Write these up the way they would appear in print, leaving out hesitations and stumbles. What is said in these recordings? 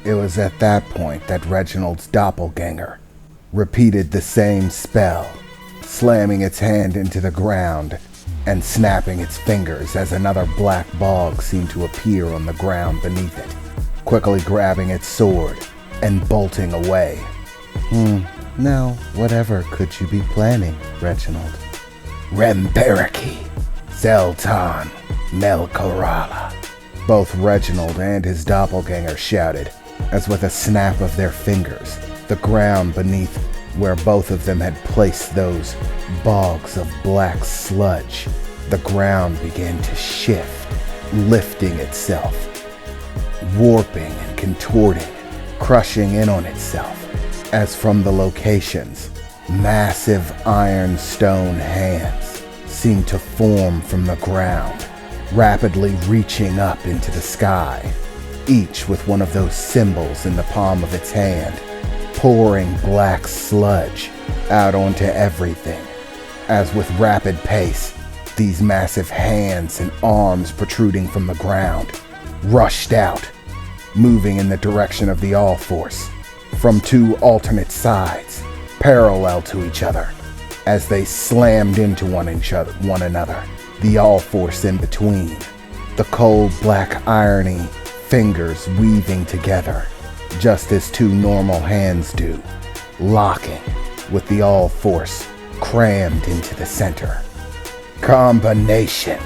It was at that point that Reginald's doppelganger repeated the same spell, slamming its hand into the ground and snapping its fingers as another black bog seemed to appear on the ground beneath it, quickly grabbing its sword and bolting away. Now, whatever could you be planning, Reginald? Remberiki, Zeltan, Melkorala. Both Reginald and his doppelganger shouted, as with a snap of their fingers, the ground beneath where both of them had placed those bogs of black sludge, the ground began to shift, lifting itself, warping and contorting, crushing in on itself, as from the locations, massive iron-stone hands seemed to form from the ground, rapidly reaching up into the sky, each with one of those symbols in the palm of its hand, pouring black sludge out onto everything, as with rapid pace, these massive hands and arms protruding from the ground rushed out, moving in the direction of the All-Force, from two alternate sides, parallel to each other, as they slammed into one another, the All-Force in between, the cold black irony fingers weaving together, just as two normal hands do, locking, with the All-Force crammed into the center. Combination,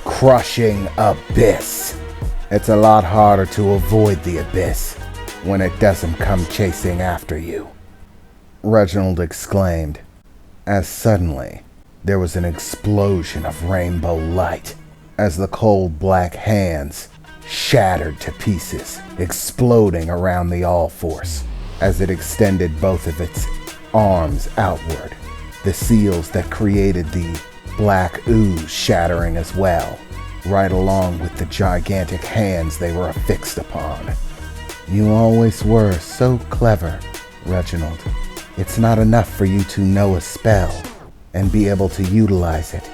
crushing abyss. It's a lot harder to avoid the abyss when it doesn't come chasing after you, Reginald exclaimed, as suddenly there was an explosion of rainbow light as the cold black hands shattered to pieces, exploding around the All-Force as it extended both of its arms outward, the seals that created the black ooze shattering as well, right along with the gigantic hands they were affixed upon. You always were so clever, Reginald. It's not enough for you to know a spell and be able to utilize it.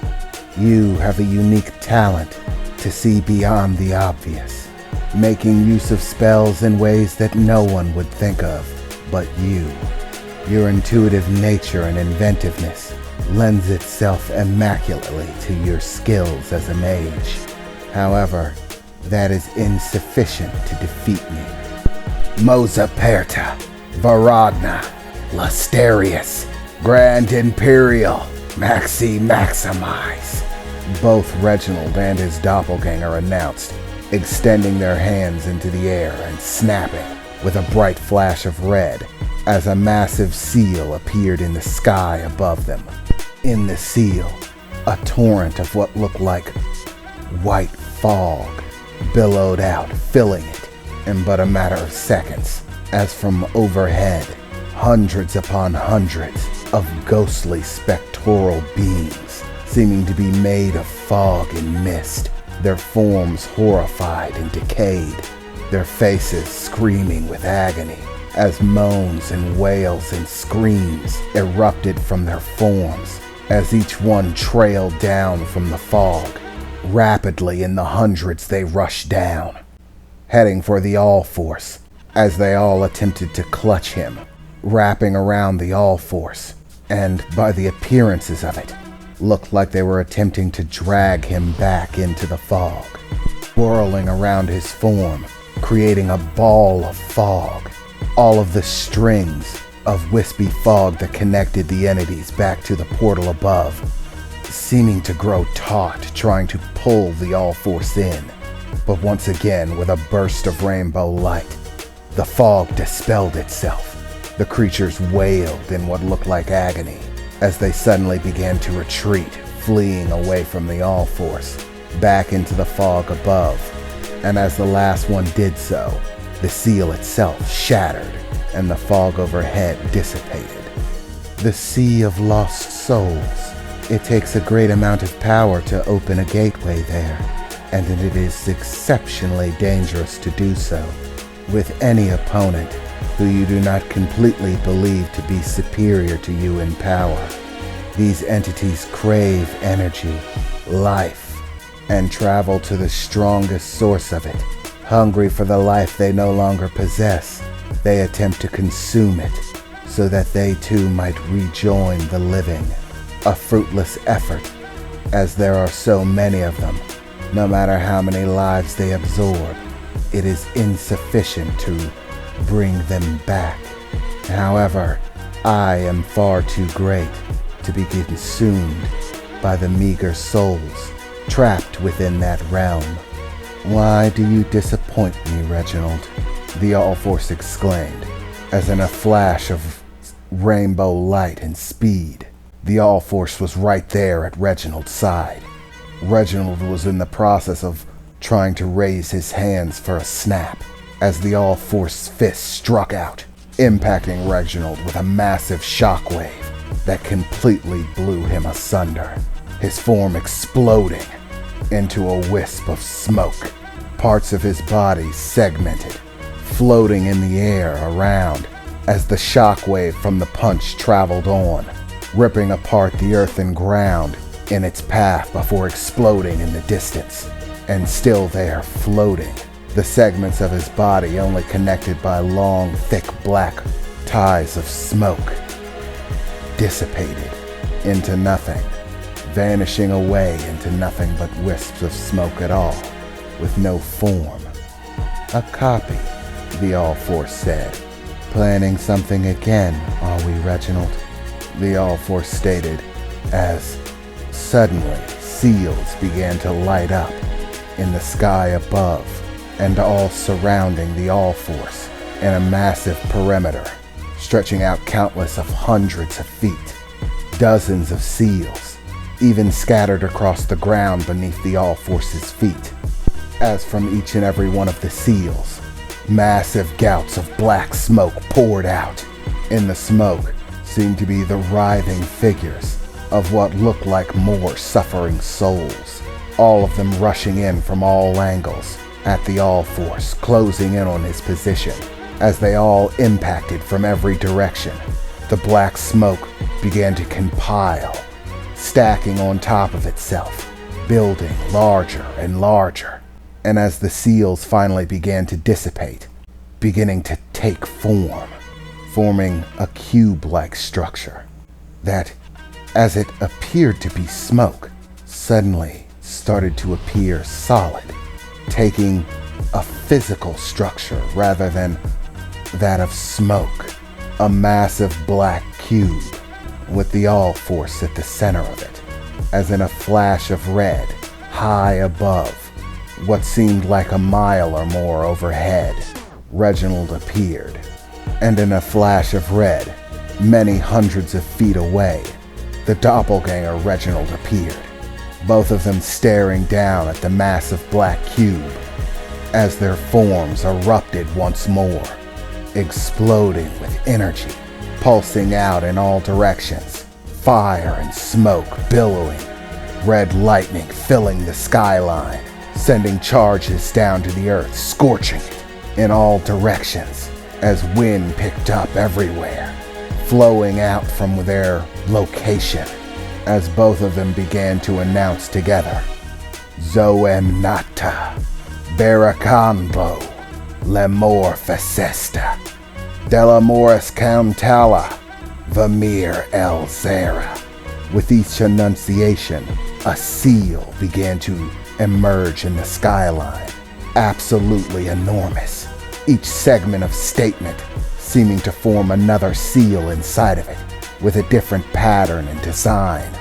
You have a unique talent to see beyond the obvious, making use of spells in ways that no one would think of but you. Your intuitive nature and inventiveness lends itself immaculately to your skills as a mage. However, that is insufficient to defeat me. Moza Perta, Varagna, Lasterius, Grand Imperial, Maxi Maximize, both Reginald and his doppelganger announced, extending their hands into the air and snapping with a bright flash of red as a massive seal appeared in the sky above them. In the seal, a torrent of what looked like white fog billowed out, filling it in but a matter of seconds, as from overhead, hundreds upon hundreds of ghostly spectral beings, seeming to be made of fog and mist, their forms horrified and decayed, their faces screaming with agony, as moans and wails and screams erupted from their forms, as each one trailed down from the fog. Rapidly in the hundreds they rushed down, heading for the All-Force, as they all attempted to clutch him, wrapping around the All-Force, and by the appearances of it, looked like they were attempting to drag him back into the fog, whirling around his form, creating a ball of fog, all of the strings of wispy fog that connected the entities back to the portal above, seeming to grow taut, trying to pull the All-Force in. But once again, with a burst of rainbow light, the fog dispelled itself. The creatures wailed in what looked like agony as they suddenly began to retreat, fleeing away from the All-Force, back into the fog above. And as the last one did so, the seal itself shattered and the fog overhead dissipated. The Sea of Lost Souls. It takes a great amount of power to open a gateway there, and it is exceptionally dangerous to do so with any opponent who you do not completely believe to be superior to you in power. These entities crave energy, life, and travel to the strongest source of it, Hungry for the life they no longer possess, they attempt to consume it so that they too might rejoin the living. A fruitless effort, as there are so many of them. No matter how many lives they absorb, it is insufficient to bring them back. However, I am far too great to be consumed by the meager souls trapped within that realm. Why do you disappoint me, Reginald? The All-Force exclaimed, as in a flash of rainbow light and speed, the All-Force was right there at Reginald's side. Reginald was in the process of trying to raise his hands for a snap as the All-Force fist struck out, impacting Reginald with a massive shockwave that completely blew him asunder, his form exploding into a wisp of smoke, parts of his body segmented, floating in the air around as the shockwave from the punch traveled on, ripping apart the earth and ground in its path before exploding in the distance. And still there, floating, the segments of his body only connected by long, thick black ties of smoke, dissipated into nothing, vanishing away into nothing but wisps of smoke at all, with no form. A copy, the All-Force said. Planning something again, are we, Reginald? The All-Force stated, as suddenly seals began to light up in the sky above and all surrounding the All-Force in a massive perimeter, stretching out countless of hundreds of feet. Dozens of seals, even scattered across the ground beneath the All-Force's feet. As from each and every one of the seals, massive gouts of black smoke poured out. In the smoke seemed to be the writhing figures of what looked like more suffering souls, all of them rushing in from all angles at the All-Force, closing in on his position. As they all impacted from every direction, the black smoke began to compile, stacking on top of itself, building larger and larger. And as the seals finally began to dissipate, beginning to take form, forming a cube-like structure that, as it appeared to be smoke, suddenly started to appear solid, taking a physical structure rather than that of smoke, a massive black cube with the All-Force at the center of it, as in a flash of red, high above, what seemed like a mile or more overhead, Reginald appeared, and in a flash of red, many hundreds of feet away, the doppelganger Reginald appeared, both of them staring down at the massive black cube as their forms erupted once more, exploding with energy, pulsing out in all directions, fire and smoke billowing, red lightning filling the skyline, sending charges down to the earth, scorching it in all directions as wind picked up everywhere, flowing out from their location as both of them began to announce together, Zoem Nata, Baracanbo, Lemor Facesta, Delamoris Cantala, Vamir El Zera. With each enunciation, a seal began to emerge in the skyline, absolutely enormous, each segment of statement seeming to form another seal inside of it, with a different pattern and design,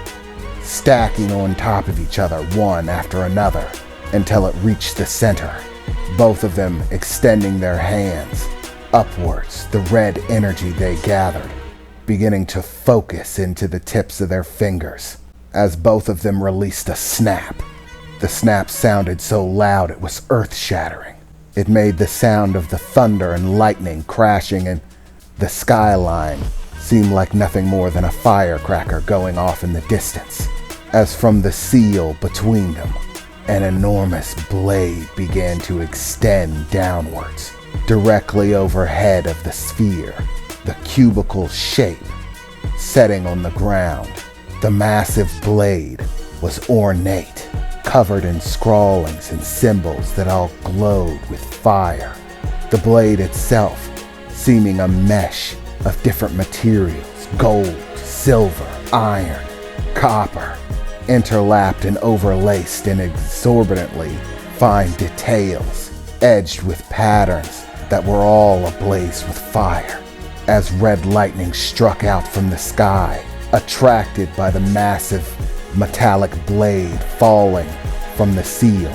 stacking on top of each other one after another until it reached the center, both of them extending their hands upwards, the red energy they gathered beginning to focus into the tips of their fingers as both of them released a snap. The snap sounded so loud it was earth-shattering. It made the sound of the thunder and lightning crashing in the skyline seem like nothing more than a firecracker going off in the distance, as from the seal between them, an enormous blade began to extend downwards, directly overhead of the sphere, the cubical shape, setting on the ground. The massive blade was ornate, covered in scrawlings and symbols that all glowed with fire. The blade itself seeming a mesh of different materials: gold, silver, iron, copper, interlapped and overlaced in exorbitantly fine details, edged with patterns that were all ablaze with fire. As red lightning struck out from the sky, attracted by the massive metallic blade falling from the seal,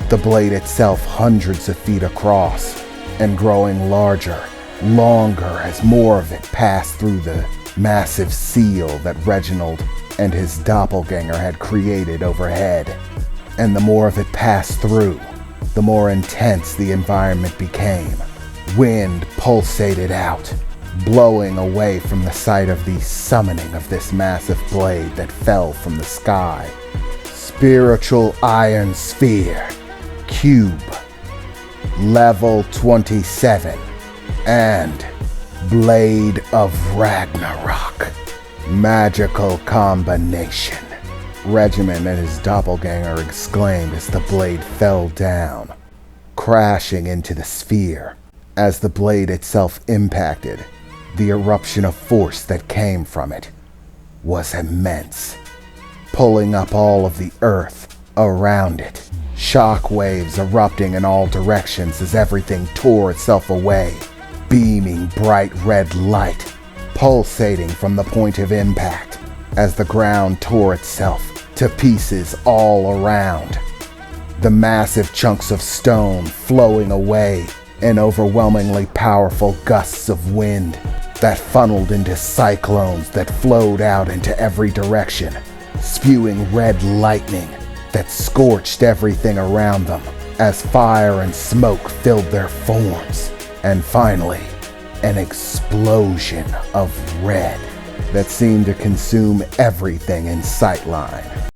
the blade itself hundreds of feet across and growing longer as more of it passed through the massive seal that Reginald and his doppelganger had created overhead. And the more of it passed through, the more intense the environment became. Wind pulsated out, blowing away from the sight of the summoning of this massive blade that fell from the sky. Spiritual Iron Sphere, Cube, Level 27, and Blade of Ragnarok. Magical combination, Regimen and his doppelganger exclaimed as the blade fell down, crashing into the sphere. As the blade itself impacted, the eruption of force that came from it was immense, pulling up all of the earth around it. Shock waves erupting in all directions as everything tore itself away, beaming bright red light, pulsating from the point of impact as the ground tore itself to pieces all around. The massive chunks of stone flowing away in overwhelmingly powerful gusts of wind that funneled into cyclones that flowed out into every direction, spewing red lightning that scorched everything around them as fire and smoke filled their forms. And finally, an explosion of red that seemed to consume everything in sightline.